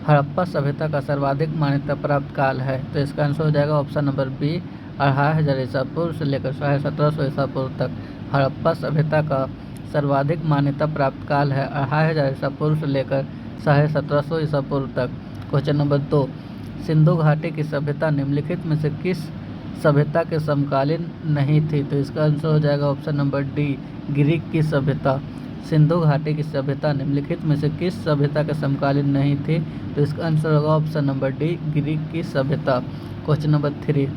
हड़प्पा सभ्यता का सर्वाधिक मान्यता प्राप्त काल है, तो इसका आंसर हो जाएगा ऑप्शन नंबर बी 2500 ईसा पूर्व से लेकर 1750 ईसा पूर्व तक। हड़प्पा सभ्यता का सर्वाधिक मान्यता प्राप्त काल है 2500 ईसा पूर्व से लेकर 1750 ईसा पूर्व तक। क्वेश्चन नंबर 2, सिंधु घाटी की सभ्यता निम्नलिखित में से किस सभ्यता के समकालीन नहीं थी, तो इसका आंसर हो जाएगा ऑप्शन नंबर डी ग्रीक की सभ्यता। सिंधु घाटी की सभ्यता निम्नलिखित में से किस सभ्यता के समकालीन नहीं थी, तो इसका आंसर होगा ऑप्शन नंबर डी ग्रीक की सभ्यता। क्वेश्चन नंबर 3,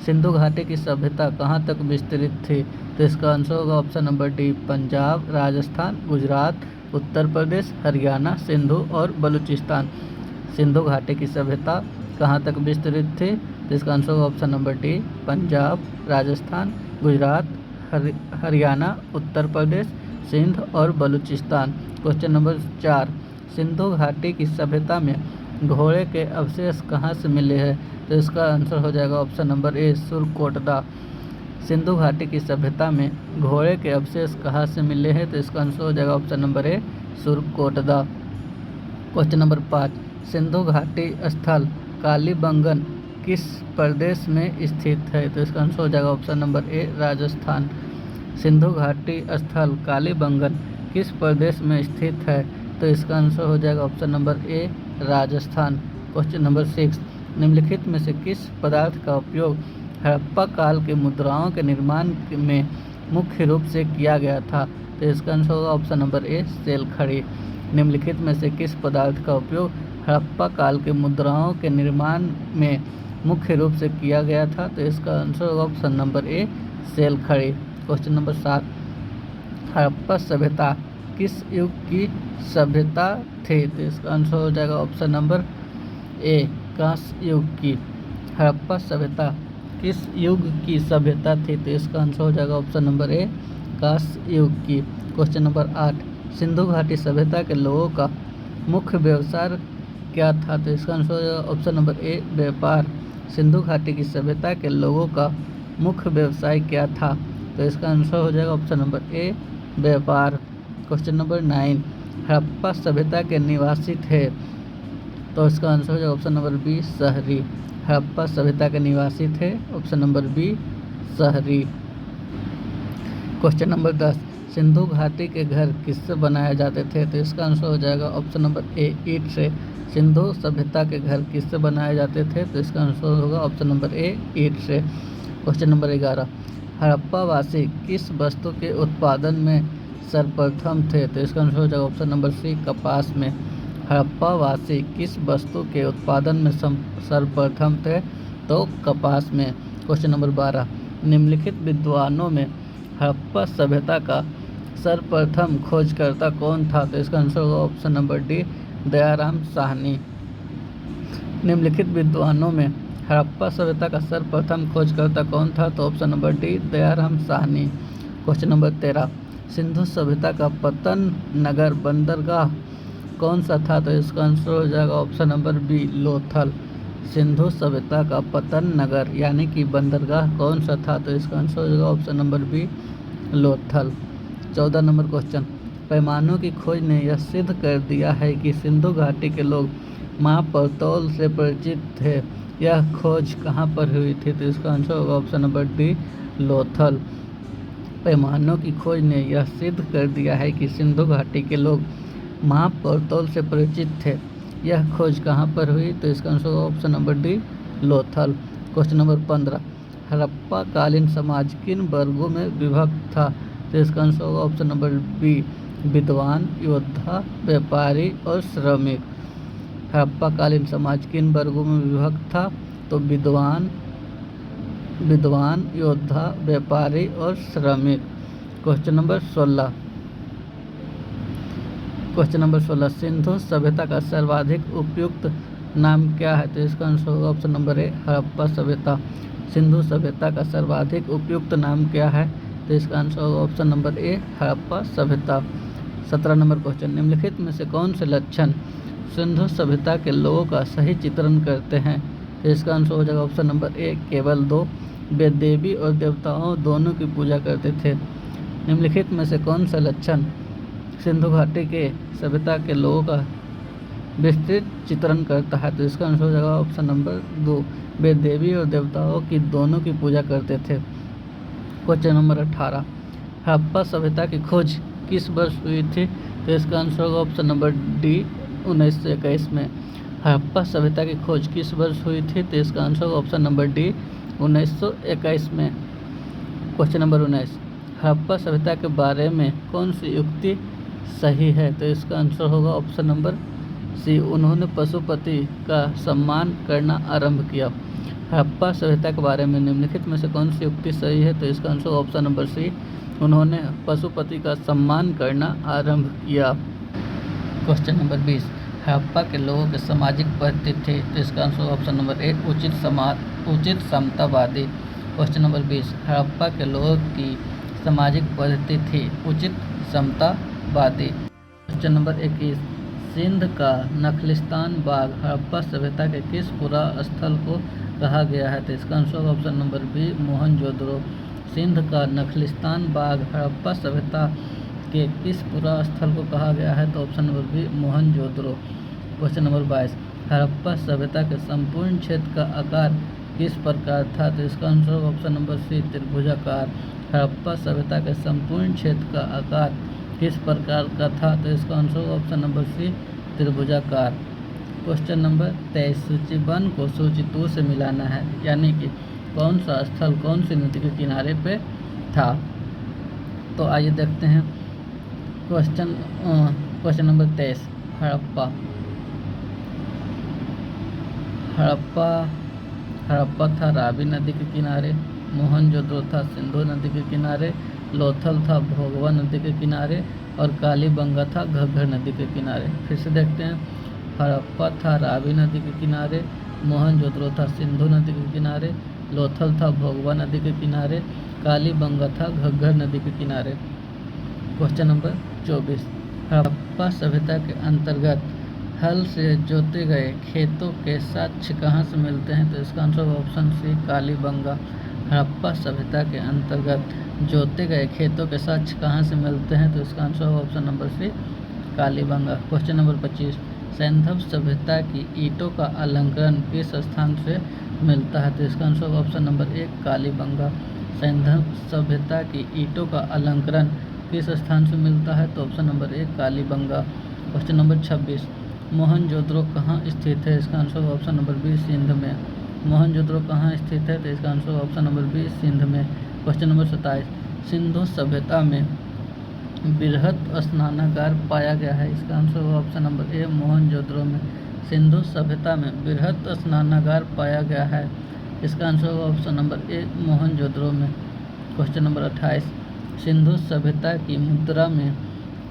सिंधु घाटी की सभ्यता कहाँ तक विस्तृत थी, तो इसका आंसर होगा option number D Punjab, Rajasthan, Gujarat, Uttar Pradesh, Haryana, Sindhu और बलूचिस्तान। सिंधु घाटी की सभ्यता कहाँ तक विस्तृत थी, तो इसका आंसर होगा option number D Punjab, Rajasthan, Gujarat, Haryana, Uttar Pradesh, Sindh और बलूचिस्तान। क्वेश्चन नंबर 4, सिंधु घाटी की सभ्यता में घोड़े के अवशेष कहाँ से मिले हैं, तो इसका आंसर हो जाएगा ऑप्शन नंबर ए सुरकोटदा। सिंधु घाटी की सभ्यता में घोड़े के अवशेष कहाँ से मिले हैं, तो इसका आंसर हो जाएगा ऑप्शन नंबर ए सुरकोटदा। क्वेश्चन नंबर 5, सिंधु घाटी स्थल कालीबंगन किस प्रदेश में स्थित है, तो इसका आंसर हो जाएगा ऑप्शन नंबर ए राजस्थान। सिंधु घाटी स्थल कालीबंगन किस प्रदेश में स्थित है, तो इसका आंसर हो जाएगा ऑप्शन नंबर ए राजस्थान। क्वेश्चन नंबर 6, निम्नलिखित में से किस पदार्थ का उपयोग हड़प्पा काल के मुद्राओं के निर्माण में मुख्य रूप से किया गया था, तो इसका आंसर होगा ऑप्शन नंबर ए सेल खड़ी। निम्नलिखित में से किस पदार्थ का उपयोग हड़प्पा काल के मुद्राओं के निर्माण में मुख्य रूप से किया गया था, तो इसका आंसर होगा ऑप्शन नंबर ए सेल खड़ी। क्वेश्चन नंबर 7, हड़प्पा सभ्यता किस युग की सभ्यता थी, तो इसका आंसर हो जाएगा ऑप्शन नंबर ए कांस्य युग की। हड़प्पा सभ्यता किस युग की सभ्यता थी, तो इसका आंसर हो जाएगा ऑप्शन नंबर ए कांस्य युग की। क्वेश्चन नंबर 8, सिंधु घाटी सभ्यता के लोगों का मुख्य व्यवसाय क्या था, तो इसका आंसर हो जाएगा ऑप्शन नंबर ए व्यापार। सिंधु घाटी की सभ्यता के लोगों का मुख्य व्यवसाय क्या था, तो इसका आंसर हो जाएगा ऑप्शन नंबर ए व्यापार। क्वेश्चन नंबर 9, हड़प्पा सभ्यता के निवासी थे, तो इसका आंसर हो जाएगा ऑप्शन नंबर बी शहरी। हड़प्पा सभ्यता के निवासी थे, ऑप्शन नंबर बी शहरी। क्वेश्चन नंबर 10, सिंधु घाटी के घर किससे बनाए जाते थे, तो इसका आंसर हो जाएगा ऑप्शन नंबर ए ईंट से। सिंधु सभ्यता के घर किससे बनाए जाते थे, तो इसका आंसर होगा ऑप्शन नंबर ए ईंट से। क्वेश्चन नंबर 11, हड़प्पा वासी किस वस्तु के उत्पादन में सर्वप्रथम थे, तो इसका आंसर हो जाएगा ऑप्शन नंबर सी कपास में। हड़प्पा वासी किस वस्तु के उत्पादन में सर्वप्रथम थे, तो कपास में। क्वेश्चन नंबर 12, निम्नलिखित विद्वानों में हड़प्पा सभ्यता का सर्वप्रथम खोजकर्ता कौन था, तो इसका आंसर होगा option number D Dayaram Sahni. निम्नलिखित विद्वानों में हड़प्पा सभ्यता का सर्वप्रथम खोजकर्ता कौन था, तो option number D Dayaram Sahni. Question number 13, Sindhu सभ्यता का पतन नगर बंदरगाह कौन सा था, तो इसका आंसर हो जाएगा option number B Lothal. Sindhu सभ्यता का पतन नगर यानी कि बंदरगाह कौन सा था, तो इसका आंसर हो जाएगा option number B Lothal. 14 number question, पैमानों की खोज ने यह सिद्ध कर दिया है कि सिंधु घाटी के लोग माप और तौल से परिचित थे, यह खोज कहाँ पर हुई थी, तो इसका आंसर होगा ऑप्शन नंबर डी लोथल। पैमानों की खोज ने यह सिद्ध कर दिया है कि सिंधु घाटी के लोग माप और तौल से परिचित थे, यह खोज कहाँ पर हुई, तो इसका आंसर होगा option number D Lothal. Question number 15, Harappa कालीन समाज किन वर्गों में विभक्त था, तो इसका आंसर होगा ऑप्शन नंबर बी विद्वान, योद्धा, व्यापारी और श्रमिक। हड़प्पा कालीन समाज किन वर्गों में विभक्त था, तो विद्वान, योद्धा, व्यापारी और श्रमिक। क्वेश्चन नंबर 16, सिंधु सभ्यता का सर्वाधिक उपयुक्त नाम क्या है, तो इसका आंसर होगा ऑप्शन नंबर ए हड़प्पा सभ्यता। सिंधु सभ्यता का सर्वाधिक उपयुक्त नाम क्या है, तो इसका आंसर होगा ऑप्शन नंबर ए हड़प्पा सभ्यता। 17 नंबर क्वेश्चन, निम्नलिखित में से कौन से लक्षण सिंधु सभ्यता के लोगों का सही चित्रण करते हैं, तो इसका आंसर हो जाएगा ऑप्शन नंबर ए केवल 2, वे देवी और देवताओं दोनों की पूजा करते थे। निम्नलिखित में से कौन सा लक्षण सिंधु घाटी के सभ्यता के लोगों का विस्तृत चित्रण करता है, तो इसका आंसर हो जाएगा ऑप्शन नंबर 2। वे देवी और देवताओं की दोनों की पूजा करते थे। क्वेश्चन नंबर 18, हड़प्पा सभ्यता की खोज किस वर्ष हुई थी? तो इसका आंसर होगा ऑप्शन नंबर डी 1921 में। हड़प्पा सभ्यता की खोज किस वर्ष हुई थी? तो इसका आंसर होगा ऑप्शन नंबर डी 1921 में। क्वेश्चन नंबर 19, हड़प्पा सभ्यता के बारे में कौन सी युक्ति सही है? तो इसका आंसर होगा ऑप्शन नंबर सी, उन्होंने पशुपति का सम्मान करना आरंभ किया। हड़प्पा सभ्यता के बारे में निम्नलिखित में से कौन सी युक्ति सही है? तो इसका आंसर ऑप्शन नंबर सी, उन्होंने पशुपति का सम्मान करना आरंभ किया। क्वेश्चन नंबर 20, हड़प्पा के लोगों के सामाजिक पद्धति थी? तो इसका आंसर ऑप्शन नंबर ए, उचित समतावादी। क्वेश्चन नंबर 20, हड़प्पा के लोगों की सामाजिक पद्धति थी उचित समतावादी। क्वेश्चन नंबर 21, सिंध का नखलिस्तान बाग हड़प्पा सभ्यता के किस पुरा स्थल को कहा गया है? तो इसका answer option number B, Mohenjodaro. Sindh का नखलिस्तान बाग हड़प्पा सभ्यता के किस पुरा स्थल को कहा गया है? तो option number B, Mohenjodaro. Question number 22, Harappa सभ्यता के संपूर्ण क्षेत्र का आकार किस प्रकार था? तो इसका आंसर ऑप्शन नंबर सी, त्रिभुजाकार। हड़प्पा सभ्यता के संपूर्ण क्षेत्र का आकार किस प्रकार का था? तो इसका आंसर ऑप्शन नंबर सी, त्रिभुजाकार। क्वेश्चन नंबर 23, सूची 1 को सूची 2 से मिलाना है, यानी कि कौन सा स्थल कौन सी नदी के किनारे पे था? तो आइए देखते हैं। क्वेश्चन नंबर 23, हड़प्पा था रावी नदी के किनारे, मोहनजोदड़ो था सिंधु नदी के किनारे, लोथल था भोगवा नदी के किनारे और कालीबंगा था घग्गर नदी के किनारे। फिर से देखते हैं। हड़प्पा था रावी नदी के किनारे, मोहनजोदड़ो था सिंधु नदी के किनारे, लोथल था भोगवा नदी के किनारे, कालीबंगा था घग्गर नदी के किनारे। क्वेश्चन नंबर 24, हड़प्पा सभ्यता के अंतर्गत हल से जोते गए खेतों के साक्ष्य कहाँ से मिलते हैं? तो इसका answer option C, Kalibangan. Harappa सभ्यता के अंतर्गत जोते गए खेतों के साक्ष्य कहाँ से मिलते हैं? तो इसका answer option number C, Kalibangan. Question number 25, सैंधव सभ्यता की ईंटों का अलंकरण किस स्थान से मिलता है? तो इसका answer option number A, Kalibangan. सैंधव सभ्यता की ईंटों का अलंकरण किस स्थान से मिलता है? तो option number A, Kalibangan. Question number 26, Mohenjodaro कहाँ स्थित है? इसका answer option number B, Sindh में। मोहनजोदड़ो कहाँ स्थित है? तो इसका answer option number B, Sindh में। क्वेश्चन नंबर 27, सिंधु सभ्यता में बृहत स्नानागार पाया गया है? इसका आंसर होगा ऑप्शन नंबर ए, मोहनजोदड़ो में। सिंधु सभ्यता में बृहत स्नानागार पाया गया है, इसका आंसर होगा ऑप्शन नंबर ए, मोहनजोदड़ो में। क्वेश्चन नंबर 28, सिंधु सभ्यता की मुद्रा में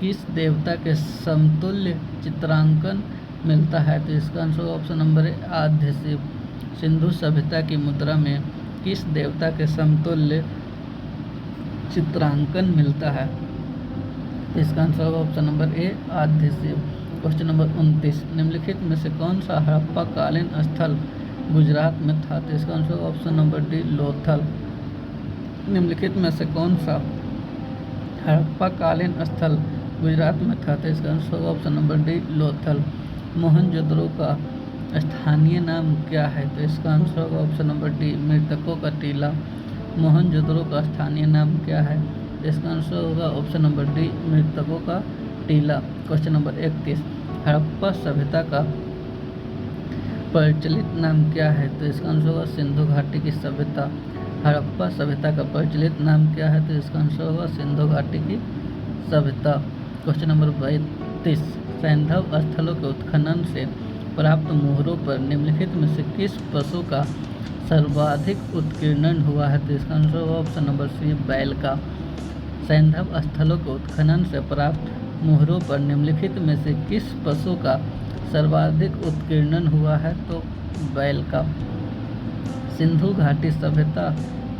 किस देवता के समतुल्य चित्रांकन मिलता है? तो इसका आंसर होगा ऑप्शन नंबर ए, आद्य शिव। सिंधु सभ्यता की मुद्रा में किस देवता के समतुल्य चित्रांकन मिलता है? इसका आंसर होगा ऑप्शन नंबर ए, आद्य शिव। क्वेश्चन नंबर 29, निम्नलिखित में से कौन सा हड़प्पा कालीन स्थल गुजरात में था? तो इसका आंसर होगा ऑप्शन नंबर डी, लोथल। निम्नलिखित में से कौन सा हड़प्पा कालीन स्थल गुजरात में था? तो इसका आंसर होगा option number D, Lothal. Mohenjodaro का स्थानीय नाम क्या है? तो इसका आंसर होगा ऑप्शन नंबर डी, मृतकों का टीला। मोहनजोदड़ो का स्थानीय नाम क्या है? इसका आंसर होगा ऑप्शन नंबर डी, मृतकों का टीला। क्वेश्चन नंबर 31, हड़प्पा सभ्यता का प्रचलित नाम क्या है? तो इसका आंसर होगा सिंधु घाटी की सभ्यता। हड़प्पा सभ्यता का प्रचलित नाम क्या है? तो इसका आंसर होगा सिंधु घाटी की सभ्यता। क्वेश्चन नंबर 32, सैंधव स्थलों के उत्खनन से प्राप्त मोहरों पर निम्नलिखित में से किस पशु का सर्वाधिक उत्कीर्णन हुआ है? तो इसका आंसर होगा ऑप्शन नंबर सी, बैल का। सैंधव स्थलों के उत्खनन से प्राप्त मोहरों पर निम्नलिखित में से किस पशु का सर्वाधिक उत्कीर्णन हुआ है? तो बैल का। सिंधु घाटी सभ्यता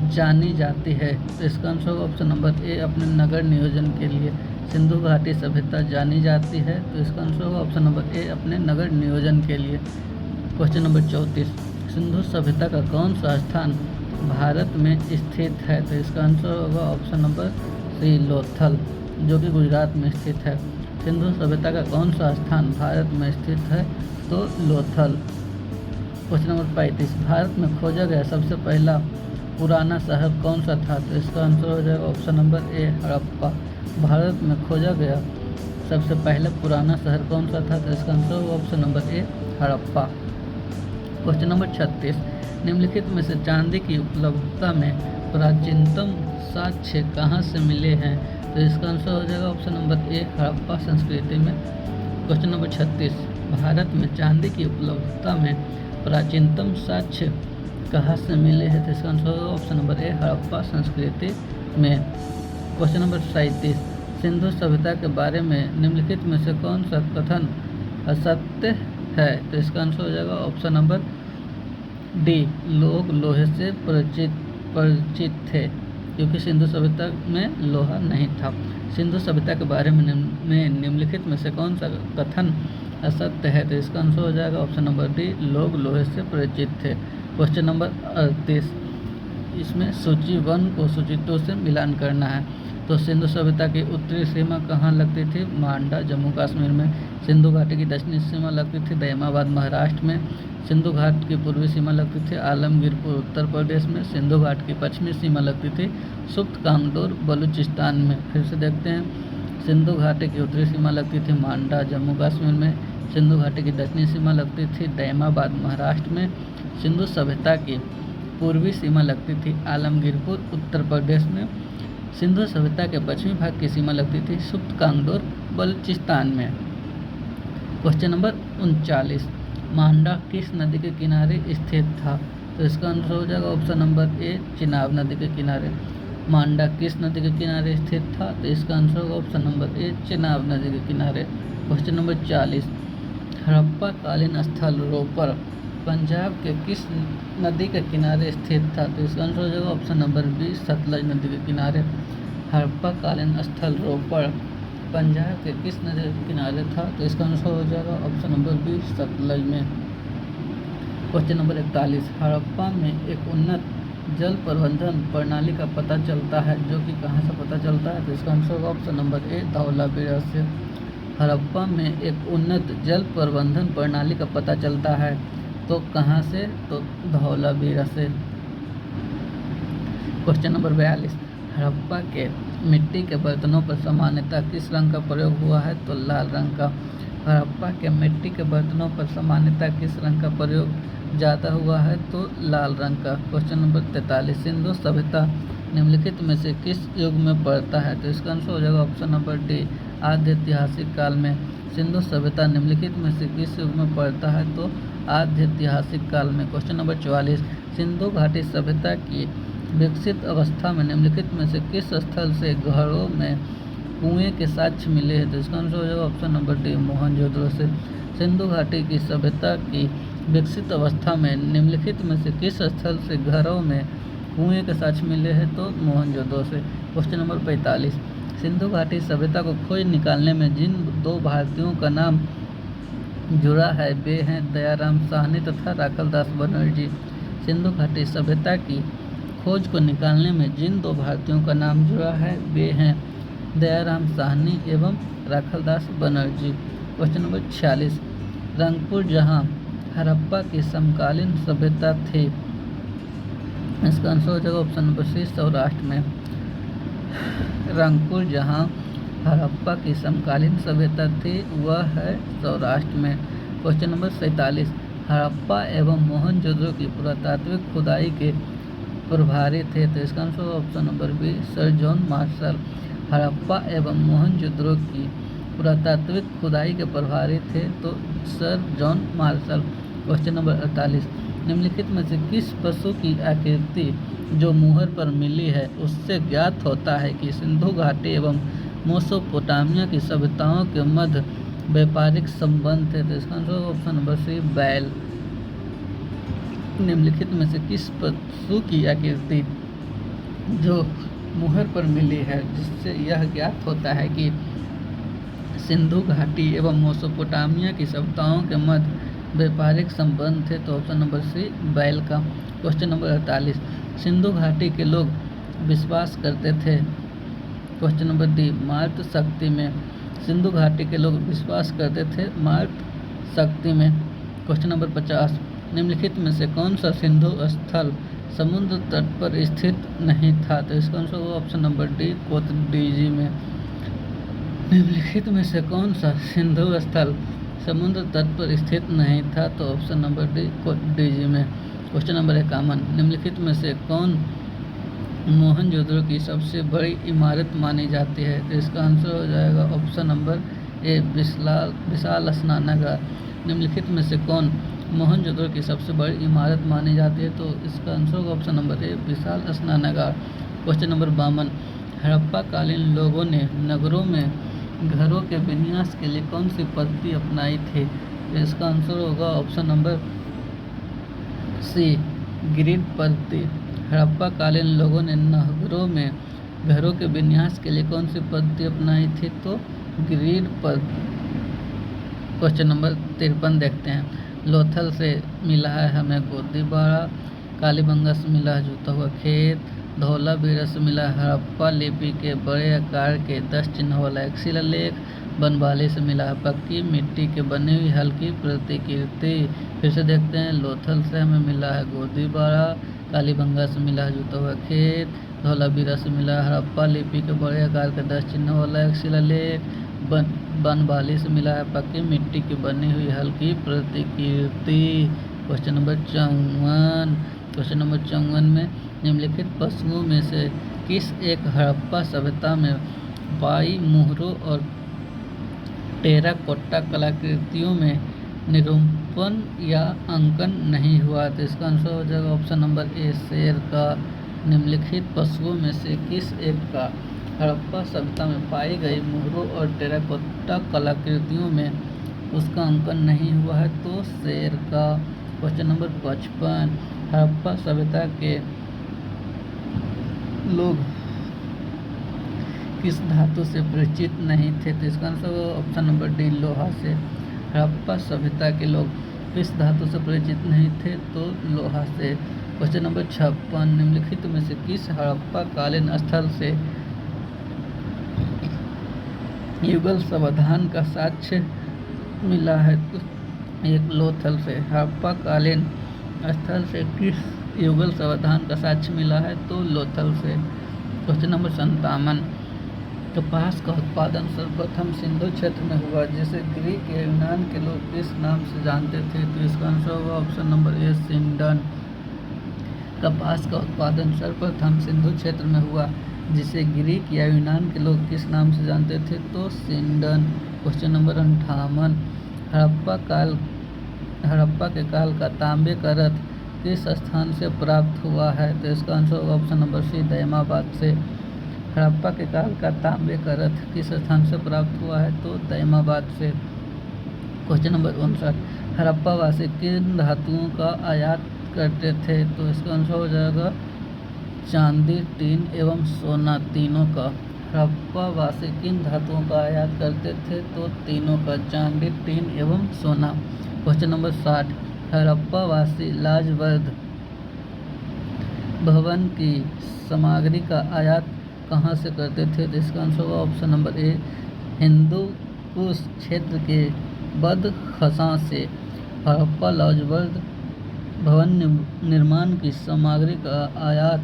जानी जाती है, तो इसका आंसर होगा ऑप्शन नंबर ए, अपने नगर नियोजन के लिए। सिंधु घाटी सभ्यता जानी जाती है, तो इसका आंसर होगा ऑप्शन नंबर ए, अपने नगर नियोजन के लिए। क्वेश्चन नंबर 34, सिंधु सभ्यता का कौन सा स्थान भारत में स्थित है? तो इसका आंसर होगा ऑप्शन नंबर सी, लोथल, जो कि गुजरात में स्थित है। सिंधु सभ्यता का कौन सा स्थान भारत में स्थित है? तो लोथल। क्वेश्चन नंबर 35, भारत में खोजा गया सबसे पहला पुराना शहर कौन सा था? तो इसका आंसर हो जाएगा ऑप्शन नंबर ए, हड़प्पा। भारत में खोजा गया सबसे पहले पुराना शहर कौन सा था? तो इसका आंसर होगा ऑप्शन नंबर ए, हड़प्पा। क्वेश्चन नंबर 36, निम्नलिखित में से चांदी की उपलब्धता में प्राचीनतम साक्ष्य कहाँ से मिले हैं? तो इसका आंसर हो जाएगा ऑप्शन नंबर ए, हड़प्पा संस्कृति में। क्वेश्चन नंबर 36, भारत में चांदी की उपलब्धता में प्राचीनतम साक्ष्य कहाँ से मिले हैं? तो इसका आंसर होगा ऑप्शन नंबर ए, हड़प्पा संस्कृति में। क्वेश्चन नंबर 37, सिंधु सभ्यता के बारे में निम्नलिखित में से कौन सा कथन असत्य है? तो इसका आंसर हो जाएगा ऑप्शन नंबर डी, लोग लोहे से परिचित थे, क्योंकि सिंधु सभ्यता में लोहा नहीं था। सिंधु सभ्यता के बारे में निम्नलिखित में से कौन सा कथन असत्य है? तो इसका आंसर हो जाएगा ऑप्शन नंबर डी, लोग लोहे से परिचित थे। क्वेश्चन नंबर 38, इसमें सूची 1 को सूची 2 से मिलान करना है। तो सिंधु सभ्यता की उत्तरी सीमा कहाँ लगती थी? मांडा, जम्मू कश्मीर में। सिंधु घाटी की दक्षिणी सीमा लगती थी दयामाबाद, महाराष्ट्र में। सिंधु घाट की पूर्वी सीमा लगती थी आलमगीरपुर, उत्तर प्रदेश में। सिंधु घाट की पश्चिमी सीमा लगती थी सुप्त कांगडोर, बलूचिस्तान में। फिर से देखते हैं, सिंधु घाटी की उत्तरी सीमा लगती थी मांडा, जम्मू कश्मीर में। सिंधु घाटी की दक्षिणी सीमा लगती थी दयामाबाद, महाराष्ट्र में। सिंधु सभ्यता की पूर्वी सीमा लगती थी आलमगीरपुर, उत्तर प्रदेश में। सिंधु सभ्यता के पश्चिमी भाग की सीमा लगती थी सुप्त कांगडोर, बलूचिस्तान में। क्वेश्चन नंबर 39, मांडा किस नदी के किनारे स्थित था? तो इसका आंसर हो जाएगा ऑप्शन नंबर ए, चिनाब नदी के किनारे। मांडा किस नदी के किनारे स्थित था? तो इसका आंसर होगा ऑप्शन नंबर ए, चिनाब नदी के किनारे। क्वेश्चन नंबर 40, हड़प्पा कालीन स्थल रोपर पंजाब के किस नदी के किनारे स्थित था? तो इसका आंसर हो जाएगा ऑप्शन नंबर बी, सतलज नदी के किनारे। हड़प्पा कालीन स्थल रोपड़ पंजाब के किस नदी के किनारे था? तो इसका आंसर हो जाएगा ऑप्शन नंबर बी, सतलज में। क्वेश्चन नंबर 41, हड़प्पा में एक उन्नत जल प्रबंधन प्रणाली का पता चलता है, जो कि कहाँ से पता चलता है? तो इसका आंसर होगा ऑप्शन नंबर ए, धौलावीरा से। हड़प्पा में एक उन्नत जल प्रबंधन प्रणाली का पता चलता है, तो कहाँ से? तो धौलावीरा से। क्वेश्चन नंबर 42, हड़प्पा के मिट्टी के बर्तनों पर सामान्यतः किस रंग का प्रयोग हुआ है? तो लाल रंग का। हड़प्पा के मिट्टी के बर्तनों पर सामान्यतः किस रंग का प्रयोग ज़्यादा हुआ है? तो लाल रंग का। क्वेश्चन नंबर 43, सिंधु सभ्यता निम्नलिखित में से किस युग में पड़ता है? तो इसका आंसर हो जाएगा ऑप्शन नंबर डी, आद्य ऐतिहासिक काल में। सिंधु सभ्यता निम्नलिखित में से किस युग में पड़ता है? तो आद्य ऐतिहासिक काल में। क्वेश्चन नंबर 44, सिंधु घाटी सभ्यता की विकसित अवस्था में निम्नलिखित में से किस स्थल से घरों में कुएं के साक्ष्य मिले हैं? तो इसका आंसर हो जाएगा ऑप्शन नंबर डी, मोहनजोदड़ो से। सिंधु घाटी की सभ्यता की विकसित अवस्था में निम्नलिखित में से किस स्थल से घरों में कुएं के साक्ष्य मिले हैं? तो मोहनजोदड़ो से। क्वेश्चन नंबर 45, सिंधु घाटी सभ्यता को खोज निकालने में जिन 2 भारतीयों का नाम जुड़ा है वे हैं दयाराम साहनी तथा राखलदास बनर्जी। सिंधु घाटी सभ्यता की खोज को निकालने में जिन 2 भारतीयों का नाम जुड़ा है वे हैं दयाराम साहनी एवं राखलदास बनर्जी। क्वेश्चन नंबर 46, रंगपुर जहां हड़प्पा की समकालीन सभ्यता थी, इसका आंसर हो जाएगा ऑप्शन नंबर सी, सौराष्ट्र में। रंगपुर जहां हड़प्पा की समकालीन सभ्यता थी वह है सौराष्ट्र में। क्वेश्चन नंबर 47, हड़प्पा एवं मोहनजोदड़ो की पुरातात्विक खुदाई के प्रभारी थे? तो इसका answer option number B, sir John Marshall. Harappa एवं मोहनजोदड़ो की पुरातात्विक खुदाई के प्रभारी थे तो sir John Marshall. Question number 48, निम्नलिखित में से किस पशु की आकृति जो मुहर पर मिली है उससे ज्ञात होता है कि सिंधु घाटी एवं मेसोपोटामिया की सभ्यताओं के मध्य व्यापारिक संबंध थे? तो इसका आंसर ऑप्शन नंबर सी, बैल। निम्नलिखित में से किस पशु की आकृति जो मुहर पर मिली है जिससे यह ज्ञात होता है कि सिंधु घाटी एवं मेसोपोटामिया की सभ्यताओं के मध्य व्यापारिक संबंध थे? तो ऑप्शन नंबर सी, बैल का। क्वेश्चन नंबर 48, सिंधु घाटी के लोग विश्वास करते थे? क्वेश्चन नंबर डी, मातृशक्ति में। सिंधु घाटी के लोग विश्वास करते थे मातृ शक्ति में। क्वेश्चन नंबर 50, निम्नलिखित में से कौन सा सिंधु स्थल समुद्र तट पर स्थित नहीं था? तो इसका आंसर होगा ऑप्शन नंबर डी, कोतडीजी में। निम्नलिखित में से कौन सा सिंधु स्थल समुद्र तट पर स्थित नहीं था? तो ऑप्शन नंबर डी, कोतडीजी में। क्वेश्चन नंबर 51, निम्नलिखित में से कौन मोहनजोदड़ो की सबसे बड़ी इमारत मानी जाती है? तो इसका आंसर हो जाएगा ऑप्शन नंबर ए, विशाल स्नानागार। निम्नलिखित में से कौन मोहनजोदड़ो की सबसे बड़ी इमारत मानी जाती है? तो इसका आंसर होगा ऑप्शन नंबर ए, विशाल स्नानागार। क्वेश्चन नंबर 52, हड़प्पा कालीन लोगों ने नगरों में घरों के विन्यास के लिए कौन सी पद्धति अपनाई थी? तो इसका आंसर होगा ऑप्शन नंबर सी, ग्रिड पद्धति। हड़प्पा कालीन लोगों ने नगरों में घरों के विन्यास के लिए कौन सी पद्धति अपनाई थी? तो ग्रिड पद्धति। क्वेश्चन नंबर 53 देखते हैं। लोथल से मिला है हमें गोदीबाड़ा, कालीबंगा से मिला है जूता हुआ खेत, धौलावीरा से मिला है हड़प्पा लिपि के बड़े आकार के 10 चिन्ह वाला एक शिलालेख, बनवाली से मिला है पक्की मिट्टी के बनी हुई हल्की प्रतिकृति। फिर से देखते हैं, लोथल से हमें मिला है गोदीबाड़ा, कालीबंगा से मिला है जूता हुआ खेत, धौलावीरा से मिला है हड़प्पा लिपि के बड़े आकार के 10 चिन्ह वाला एक शिलालेख, बनवाली से मिला है पक्की मिट्टी की बनी हुई हल्की प्रतिकृति। क्वेश्चन नंबर 54, क्वेश्चन नंबर 54 में निम्नलिखित पशुओं में से किस एक हड़प्पा सभ्यता में पाई मोहरों और टेराकोटा कलाकृतियों में निरूपण या अंकन नहीं हुआ? तो इसका आंसर हो जाएगा ऑप्शन नंबर ए, शेर का। निम्नलिखित पशुओं में से किस एक का हड़प्पा सभ्यता में पाई गई मोहरों और टेराकोटा कलाकृतियों में उसका अंकन नहीं हुआ है? तो शेर का। क्वेश्चन नंबर 55, हड़प्पा सभ्यता के लोग किस धातु से परिचित नहीं थे? तो इसका आंसर ऑप्शन नंबर डी, लोहा से। हड़प्पा सभ्यता के लोग किस धातु से परिचित नहीं थे? तो लोहा से। क्वेश्चन नंबर 56, निम्नलिखित में से किस हड़प्पा कालीन स्थल से युगल समाधान का साक्ष्य मिला है? तो एक लोथल से। हड़प्पा कालीन स्थल से किस युगल समाधान का साक्ष्य मिला है? तो लोथल से। क्वेश्चन नंबर 57, कपास का उत्पादन सर्वप्रथम सिंधु क्षेत्र में हुआ जिसे ग्रीक या यूनान के लोग किस नाम से जानते थे? तो इसका आंसर होगा ऑप्शन नंबर ए, सिंडन। कपास का उत्पादन सर्वप्रथम सिंधु क्षेत्र में हुआ जिसे ग्रीक या यूनान के लोग किस नाम से जानते थे? तो सिंडन। क्वेश्चन नंबर 58, हड़प्पा के काल का तांबे का रथ किस स्थान से प्राप्त हुआ है? तो इसका आंसर होगा ऑप्शन नंबर सी, दैमाबाद से। हड़प्पा के काल का तांबे का रथ किस स्थान से प्राप्त हुआ है? तो दैमाबाद से। क्वेश्चन नंबर 59, हड़प्पा वासी किन धातुओं का आयात करते थे? तो इसका आंसर हो जाएगा चांदी, टीन एवं सोना, तीनों का। हड़प्पा वासी किन धातुओं का आयात करते थे? तो तीनों का, चांदी, टीन एवं सोना। क्वेश्चन नंबर 60, हड़प्पा वासी लाजवर्द भवन की सामग्री का आयात कहाँ से करते थे? तो इसका आंसर होगा ऑप्शन नंबर ए, हिंदू कुश क्षेत्र के बदख्शां से। हड़प्पा लाजवर्द भवन निर्माण की सामग्री का आयात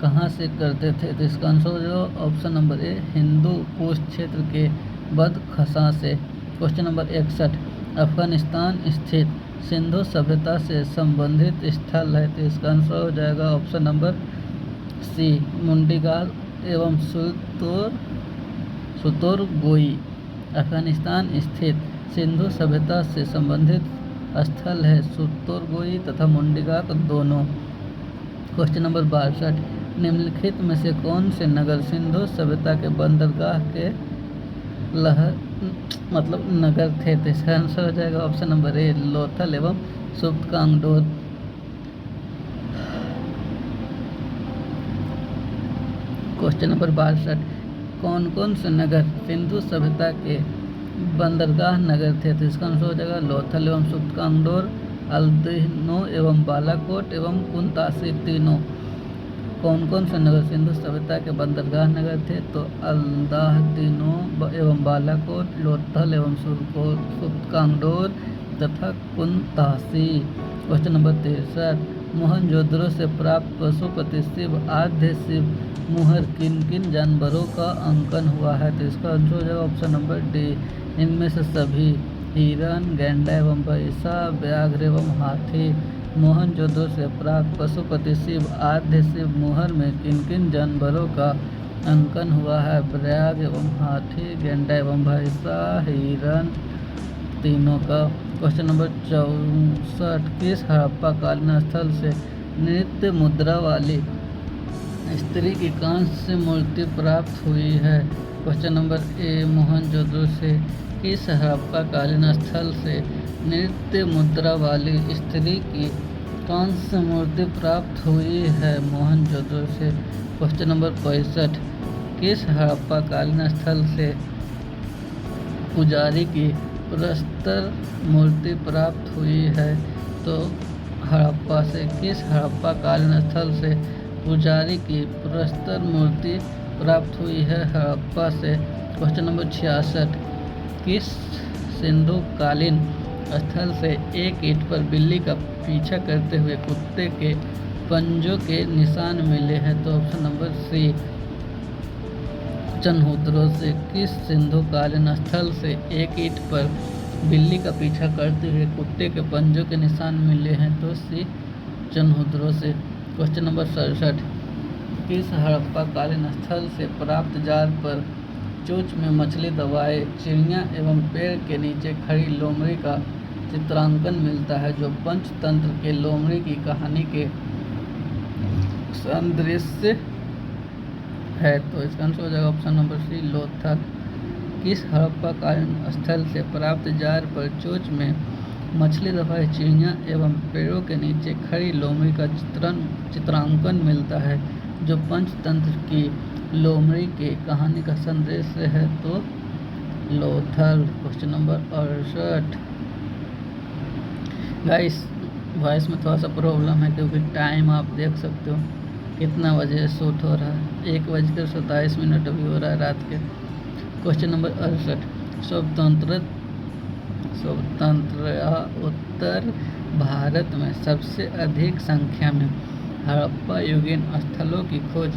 कहाँ से करते थे? तो इसका आंसर हो जाएगा ऑप्शन नंबर ए, हिंदू कुश क्षेत्र के बदख्शां से। क्वेश्चन नंबर 61, अफगानिस्तान स्थित सिंधु सभ्यता से संबंधित स्थल है? तो इसका आंसर हो जाएगा ऑप्शन नंबर सी, मुंडीगाल एवं सुतोरगोई। अफगानिस्तान स्थित सिंधु सभ्यता से संबंधित स्थल है सुतोरगोई तथा मुंडीगाल दोनों। क्वेश्चन नंबर 62, निम्नलिखित में से कौन से नगर सिंधु सभ्यता के बंदरगाह के नगर थे? तो इसका आंसर हो जाएगा ऑप्शन नंबर ए, लोथल एवं सुप्तकांगडोर। क्वेश्चन नंबर 62, कौन कौन से नगर सिंधु सभ्यता के बंदरगाह नगर थे? तो इसका आंसर हो जाएगा लोथल एवं सुप्तकांगडोर, अल्दिनो एवं बालाकोट एवं कुंतासी, तीनों। कौन कौन से नगर सिंधु सभ्यता के बंदरगाह नगर थे? तो अल्दाह, तीनो एवं बालाकोट, लोथल एवं सुरकांगडोर तथा कुनतासी। क्वेश्चन नंबर 63, मोहनजोदड़ो से प्राप्त पशुपति शिव आद्य शिव मुहर किन किन जानवरों का अंकन हुआ है? तो इसका आंसर हो जाएगा ऑप्शन नंबर डी, इनमें से सभी, हिरण, गैंडा एवं भैंसा, व्याघ्र एवं हाथी। मोहनजोदड़ो से प्राप्त पशुपति शिव आद्य शिव मुहर में किन किन जानवरों का अंकन हुआ है? व्याघ्र एवं हाथी, गैंडा एवं भैंसा, हिरण, तीनों का। क्वेश्चन नंबर 64, किस हड़प्पा कालीन स्थल से नृत्य मुद्रा वाली स्त्री की कांस्य मूर्ति प्राप्त हुई है? क्वेश्चन नंबर ए, मोहनजोदड़ो से किस हड़प्पा कालीन स्थल से नृत्य मुद्रा वाली स्त्री की कांस्य मूर्ति प्राप्त हुई है? मोहनजोदड़ो से। क्वेश्चन नंबर 65, किस हड़प्पा कालीन स्थल से पुजारी की प्रस्तर मूर्ति प्राप्त हुई है? तो हड़प्पा से। किस हड़प्पा कालीन स्थल से पुजारी की प्रस्तर मूर्ति प्राप्त हुई है? हड़प्पा से। क्वेश्चन नंबर 66, किस सिंधु कालीन स्थल से एक ईंट पर बिल्ली का पीछा करते हुए कुत्ते के पंजों के निशान मिले हैं? तो ऑप्शन नंबर सी, चनहूत्रो से। किस सिंधु कालीन स्थल से एक ईंट पर बिल्ली का पीछा करते हुए कुत्ते के पंजों के निशान मिले हैं? तो सी, चनहूत्रो से। क्वेश्चन नंबर 67, किस हड़प्पा कालीन स्थल से प्राप्त जार पर चोंच में मछली दबाए चिड़िया एवं पेड़ के नीचे खड़ी लोमड़ी का चित्रांकन मिलता है, जो पंचतंत्र के लोमड़ी की कहानी के सादृश्य है? तो इसका आंसर हो जाएगा ऑप्शन नंबर सी, लोथल। किस हड़प्पा कालीन स्थल से प्राप्त जार पर चोंच में मछली दबाए चिड़िया एवं पेड़ों के नीचे खड़ी लोमड़ी का चित्रांकन मिलता है, जो पंचतंत्र की लोमड़ी के कहानी का संदेश है? तो Lothal. Question number 68, guys voice में थोड़ा सा प्रॉब्लम है क्योंकि टाइम आप देख सकते हो कितना बजे शूट हो रहा है, 1:27 अभी हो रहा है रात के। क्वेश्चन नंबर 68, उत्तर भारत में सबसे अधिक संख्या में हड़प्पा युगीन स्थलों की खोज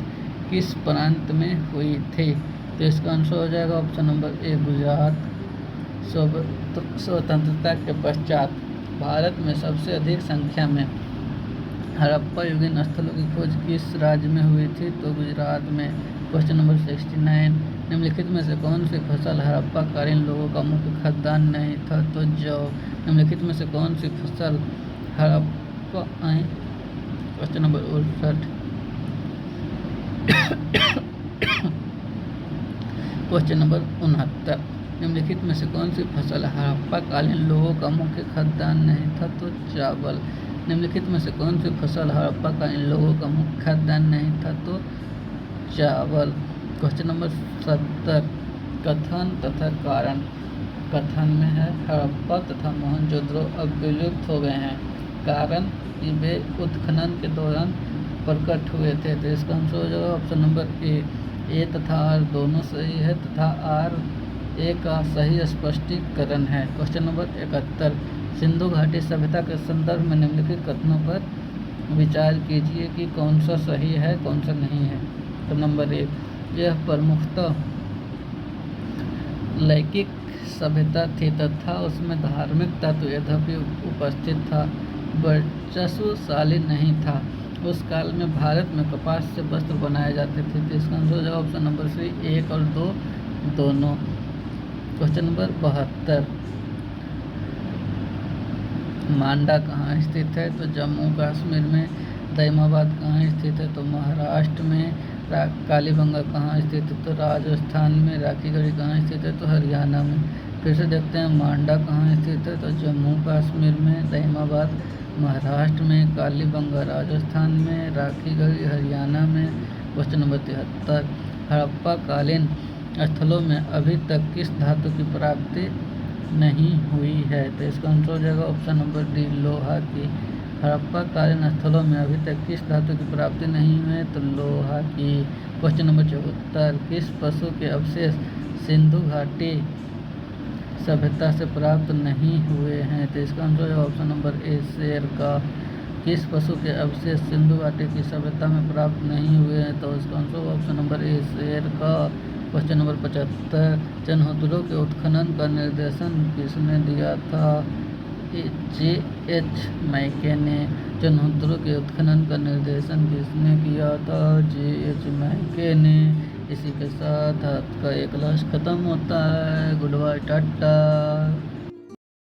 किस प्रांत में हुई थी? तो इसका आंसर हो जाएगा ऑप्शन नंबर ए, गुजरात। स्वतंत्रता के पश्चात भारत में सबसे अधिक संख्या में हड़प्पा युगीन स्थलों की खोज किस राज्य में हुई थी? तो गुजरात में। क्वेश्चन नंबर 69, निम्नलिखित में से कौन सी फसल हड़प्पा कालीन लोगों का मुख्य खाद्यान्न नहीं था? तो जौ। निम्नलिखित में से कौन सी फसल Harappa question number 68, question number 69, निम्नलिखित में से कौन सी फसल हड़प्पा कालीन लोगों का मुख्य खाद्यान्न नहीं था? तो चावल। निम्नलिखित में से कौन सी फसल हड़प्पा कालीन लोगों का मुख्य खाद्यान्न नहीं था? तो चावल। क्वेश्चन नंबर 70, कथन तथा कारण। कथन में है हड़प्पा तथा मोहनजोदड़ो अब विलुप्त हो गए हैं, कारण कि वे उत्खनन के दौरान प्रकट हुए थे। तो इसका आंसर हो जाएगा ऑप्शन नंबर ए तथा आर दोनों सही है तथा आर ए का सही स्पष्टीकरण है। क्वेश्चन नंबर 71, सिंधु घाटी सभ्यता के संदर्भ में निम्नलिखित कथनों पर विचार कीजिए कि कौन सा सही है कौन सा नहीं है। तो नंबर 1, यह प्रमुखतः लैंगिक सभ्यता थी तथा उसमें धार्मिक तत्व यद्यपि उपस्थित था, वर्चस्वशाली नहीं था। उस काल में भारत में कपास से वस्त्र बनाए जाते थे। तो इसका आंसर हो जाएगा ऑप्शन नंबर सी, 1 और 2 दोनों। क्वेश्चन नंबर 72, मांडा कहाँ स्थित है? तो जम्मू कश्मीर में। दैमाबाद कहाँ स्थित है? तो महाराष्ट्र में। कालीबंगा कहाँ स्थित है? तो राजस्थान में। राखीगढ़ी कहाँ स्थित है? तो हरियाणा में। फिर से देखते हैं, मांडा कहाँ स्थित है? तो जम्मू कश्मीर में। दैमाबाद महाराष्ट्र में। कालीबंगा राजस्थान में। राखीगढ़ी हरियाणा में। क्वेश्चन नंबर 73, हड़प्पा कालीन स्थलों में अभी तक किस धातु की प्राप्ति नहीं हुई है? तो इसका आंसर हो जाएगा ऑप्शन नंबर डी, लोहा की। हड़प्पाकालीन स्थलों में अभी तक किस धातु की प्राप्ति नहीं हुई है? तो लोहा की। क्वेश्चन नंबर 74, किस पशु के अवशेष सिंधु घाटी सभ्यता से प्राप्त नहीं हुए हैं? तो इसका आंसर है ऑप्शन नंबर ए, शेर का। किस पशु के अवशेष सिंधु घाटी की सभ्यता में प्राप्त नहीं हुए हैं? तो इसका आंसर ऑप्शन नंबर ए, शेर का। क्वेश्चन नंबर 75, चनहद्रों के उत्खनन का निर्देशन किसने दिया था? J.H. मैके ने। चनहद्रों के उत्खनन का निर्देशन किसने किया था? J.H. मैके ने। इसी के साथ आपका एक क्लास खत्म होता है। Good bye, Tata.